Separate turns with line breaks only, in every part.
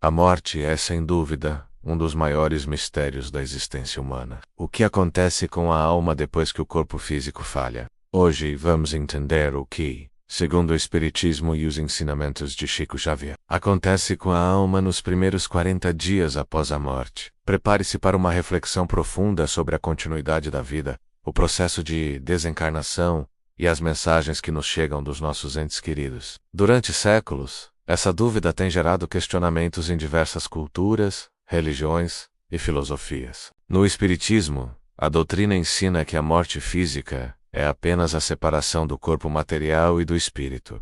A morte é, sem dúvida, um dos maiores mistérios da existência humana. O que acontece com a alma depois que o corpo físico falha? Hoje vamos entender o que, segundo o Espiritismo e os ensinamentos de Chico Xavier, acontece com a alma nos primeiros 40 dias após a morte. Prepare-se para uma reflexão profunda sobre a continuidade da vida, o processo de desencarnação e as mensagens que nos chegam dos nossos entes queridos. Durante séculos, essa dúvida tem gerado questionamentos em diversas culturas, religiões e filosofias. No Espiritismo, a doutrina ensina que a morte física é apenas a separação do corpo material e do espírito,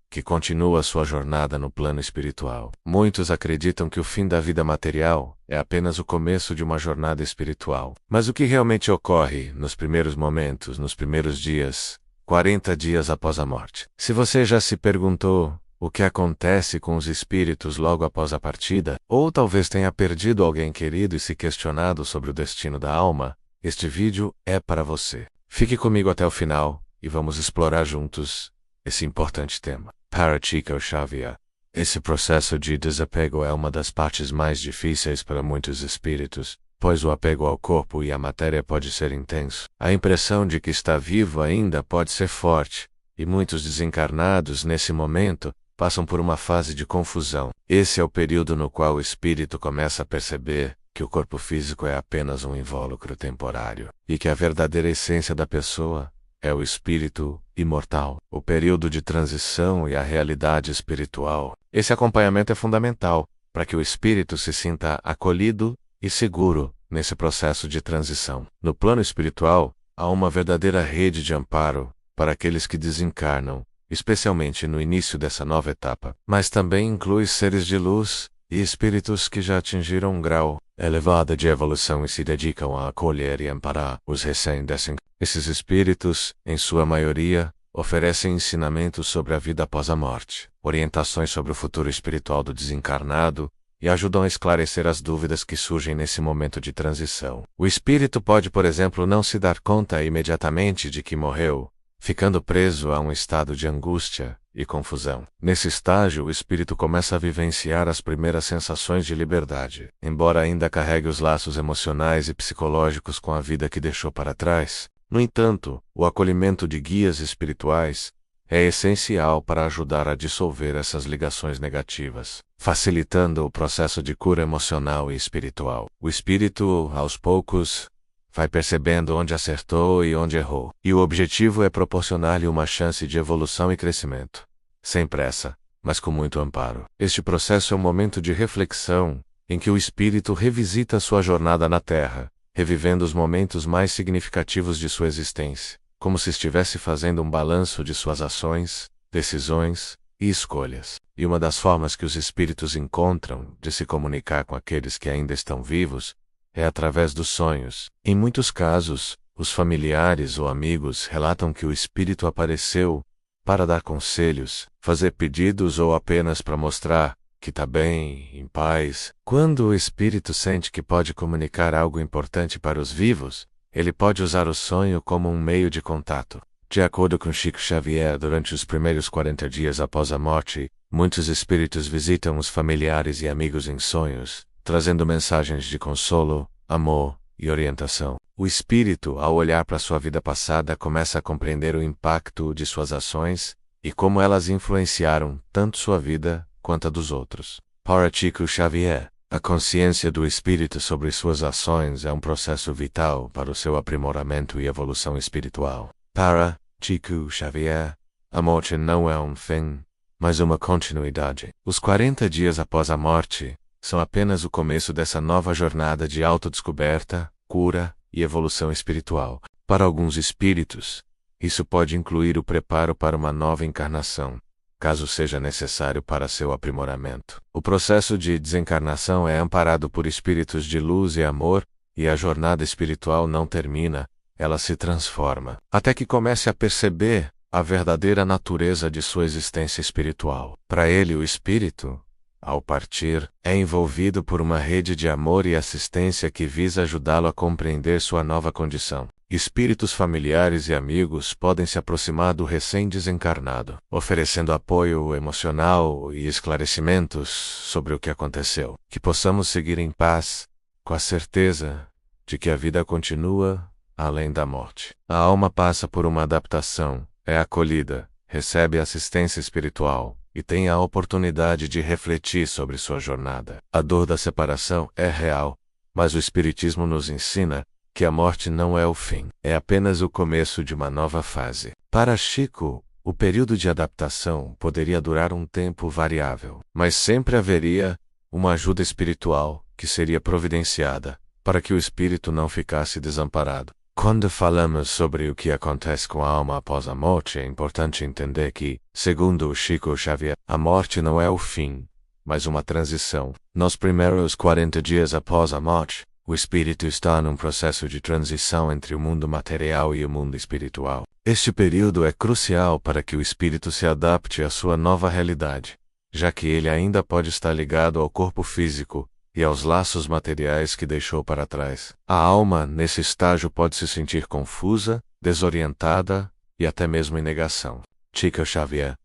que continua sua jornada no plano espiritual. Muitos acreditam que o fim da vida material é apenas o começo de uma jornada espiritual. Mas o que realmente ocorre nos primeiros momentos, nos primeiros dias, 40 dias após a morte? Se você já se perguntou o que acontece com os espíritos logo após a partida, ou talvez tenha perdido alguém querido e se questionado sobre o destino da alma, este vídeo é para você. Fique comigo até o final e vamos explorar juntos esse importante tema. Para Chico Xavier, esse processo de desapego é uma das partes mais difíceis para muitos espíritos, pois o apego ao corpo e à matéria pode ser intenso. A impressão de que está vivo ainda pode ser forte, e muitos desencarnados nesse momento passam por uma fase de confusão. Esse é o período no qual o espírito começa a perceber que o corpo físico é apenas um invólucro temporário, e que a verdadeira essência da pessoa é o espírito imortal. O período de transição e a realidade espiritual. Esse acompanhamento é fundamental para que o espírito se sinta acolhido e seguro nesse processo de transição. No plano espiritual, há uma verdadeira rede de amparo para aqueles que desencarnam, especialmente no início dessa nova etapa, mas também inclui seres de luz e espíritos que já atingiram um grau elevado de evolução e se dedicam a acolher e amparar os recém-desencarnados. Esses espíritos, em sua maioria, oferecem ensinamentos sobre a vida após a morte, orientações sobre o futuro espiritual do desencarnado e ajudam a esclarecer as dúvidas que surgem nesse momento de transição. O espírito pode, por exemplo, não se dar conta imediatamente de que morreu, ficando preso a um estado de angústia e confusão. Nesse estágio, o espírito começa a vivenciar as primeiras sensações de liberdade. Embora ainda carregue os laços emocionais e psicológicos com a vida que deixou para trás, no entanto, o acolhimento de guias espirituais é essencial para ajudar a dissolver essas ligações negativas, facilitando o processo de cura emocional e espiritual. O espírito, aos poucos, vai percebendo onde acertou e onde errou. E o objetivo é proporcionar-lhe uma chance de evolução e crescimento. Sem pressa, mas com muito amparo. Este processo é um momento de reflexão, em que o espírito revisita sua jornada na Terra, revivendo os momentos mais significativos de sua existência, como se estivesse fazendo um balanço de suas ações, decisões e escolhas. E uma das formas que os espíritos encontram de se comunicar com aqueles que ainda estão vivos é através dos sonhos. Em muitos casos, os familiares ou amigos relatam que o espírito apareceu para dar conselhos, fazer pedidos ou apenas para mostrar que está bem, em paz. Quando o espírito sente que pode comunicar algo importante para os vivos, ele pode usar o sonho como um meio de contato. De acordo com Chico Xavier, durante os primeiros 40 dias após a morte, muitos espíritos visitam os familiares e amigos em sonhos, trazendo mensagens de consolo, amor e orientação. O espírito, ao olhar para sua vida passada, começa a compreender o impacto de suas ações e como elas influenciaram tanto sua vida quanto a dos outros. Para Chico Xavier, a consciência do espírito sobre suas ações é um processo vital para o seu aprimoramento e evolução espiritual. Para Chico Xavier, a morte não é um fim, mas uma continuidade. Os 40 dias após a morte são apenas o começo dessa nova jornada de autodescoberta, cura e evolução espiritual. Para alguns espíritos, isso pode incluir o preparo para uma nova encarnação, caso seja necessário para seu aprimoramento. O processo de desencarnação é amparado por espíritos de luz e amor, e a jornada espiritual não termina, ela se transforma, até que comece a perceber a verdadeira natureza de sua existência espiritual. Para ele, o espírito, ao partir, é envolvido por uma rede de amor e assistência que visa ajudá-lo a compreender sua nova condição. Espíritos familiares e amigos podem se aproximar do recém-desencarnado, oferecendo apoio emocional e esclarecimentos sobre o que aconteceu. Que possamos seguir em paz, com a certeza de que a vida continua além da morte. A alma passa por uma adaptação, é acolhida, recebe assistência espiritual e tem a oportunidade de refletir sobre sua jornada. A dor da separação é real, mas o Espiritismo nos ensina que a morte não é o fim, é apenas o começo de uma nova fase. Para Chico, o período de adaptação poderia durar um tempo variável, mas sempre haveria uma ajuda espiritual que seria providenciada para que o espírito não ficasse desamparado. Quando falamos sobre o que acontece com a alma após a morte, é importante entender que, segundo o Chico Xavier, a morte não é o fim, mas uma transição. Nos primeiros 40 dias após a morte, o espírito está num processo de transição entre o mundo material e o mundo espiritual. Este período é crucial para que o espírito se adapte à sua nova realidade, já que ele ainda pode estar ligado ao corpo físico e aos laços materiais que deixou para trás. A alma, nesse estágio, pode se sentir confusa, desorientada e até mesmo em negação. Chico Xavier,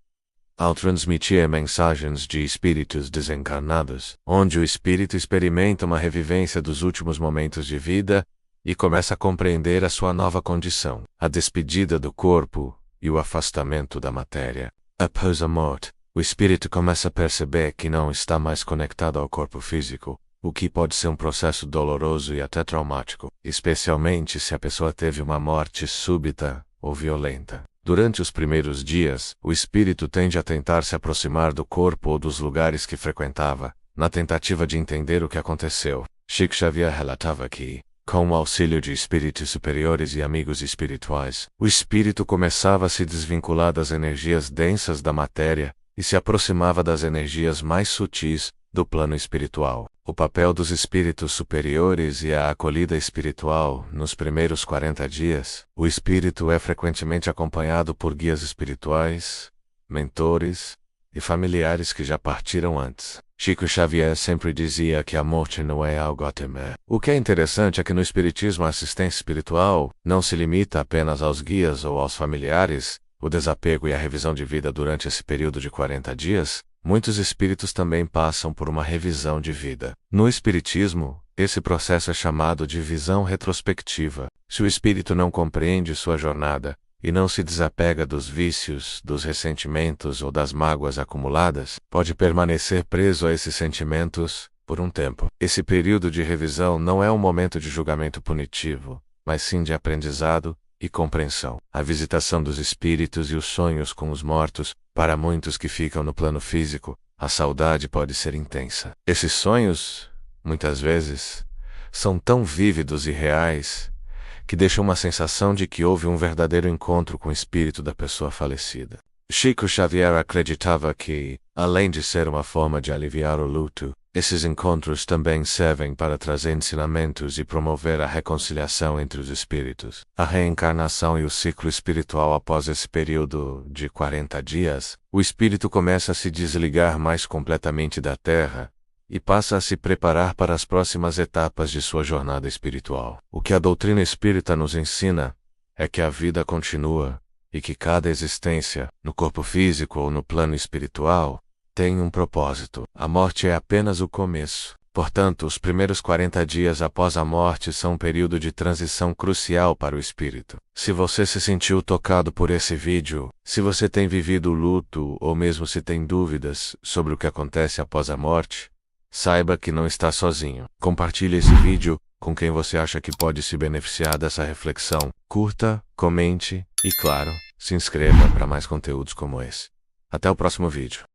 ao transmitir mensagens de espíritos desencarnados, onde o espírito experimenta uma revivência dos últimos momentos de vida e começa a compreender a sua nova condição, a despedida do corpo e o afastamento da matéria. Após a morte, o espírito começa a perceber que não está mais conectado ao corpo físico, o que pode ser um processo doloroso e até traumático, especialmente se a pessoa teve uma morte súbita ou violenta. Durante os primeiros dias, o espírito tende a tentar se aproximar do corpo ou dos lugares que frequentava, na tentativa de entender o que aconteceu. Chico Xavier relatava que, com o auxílio de espíritos superiores e amigos espirituais, o espírito começava a se desvincular das energias densas da matéria e se aproximava das energias mais sutis do plano espiritual. O papel dos espíritos superiores e a acolhida espiritual nos primeiros 40 dias. O espírito é frequentemente acompanhado por guias espirituais, mentores e familiares que já partiram antes. Chico Xavier sempre dizia que a morte não é algo a temer. O que é interessante é que no Espiritismo a assistência espiritual não se limita apenas aos guias ou aos familiares. O desapego e a revisão de vida durante esse período de 40 dias, muitos espíritos também passam por uma revisão de vida. No Espiritismo, esse processo é chamado de visão retrospectiva. Se o espírito não compreende sua jornada e não se desapega dos vícios, dos ressentimentos ou das mágoas acumuladas, pode permanecer preso a esses sentimentos por um tempo. Esse período de revisão não é um momento de julgamento punitivo, mas sim de aprendizado e compreensão. A visitação dos espíritos e os sonhos com os mortos, para muitos que ficam no plano físico, a saudade pode ser intensa. Esses sonhos, muitas vezes, são tão vívidos e reais que deixam uma sensação de que houve um verdadeiro encontro com o espírito da pessoa falecida. Chico Xavier acreditava que, além de ser uma forma de aliviar o luto, esses encontros também servem para trazer ensinamentos e promover a reconciliação entre os espíritos. A reencarnação e o ciclo espiritual após esse período de 40 dias, o espírito começa a se desligar mais completamente da Terra e passa a se preparar para as próximas etapas de sua jornada espiritual. O que a doutrina espírita nos ensina é que a vida continua e que cada existência, no corpo físico ou no plano espiritual, tem um propósito. A morte é apenas o começo. Portanto, os primeiros 40 dias após a morte são um período de transição crucial para o espírito. Se você se sentiu tocado por esse vídeo, se você tem vivido o luto ou mesmo se tem dúvidas sobre o que acontece após a morte, saiba que não está sozinho. Compartilhe esse vídeo com quem você acha que pode se beneficiar dessa reflexão. Curta, comente e, claro, se inscreva para mais conteúdos como esse. Até o próximo vídeo.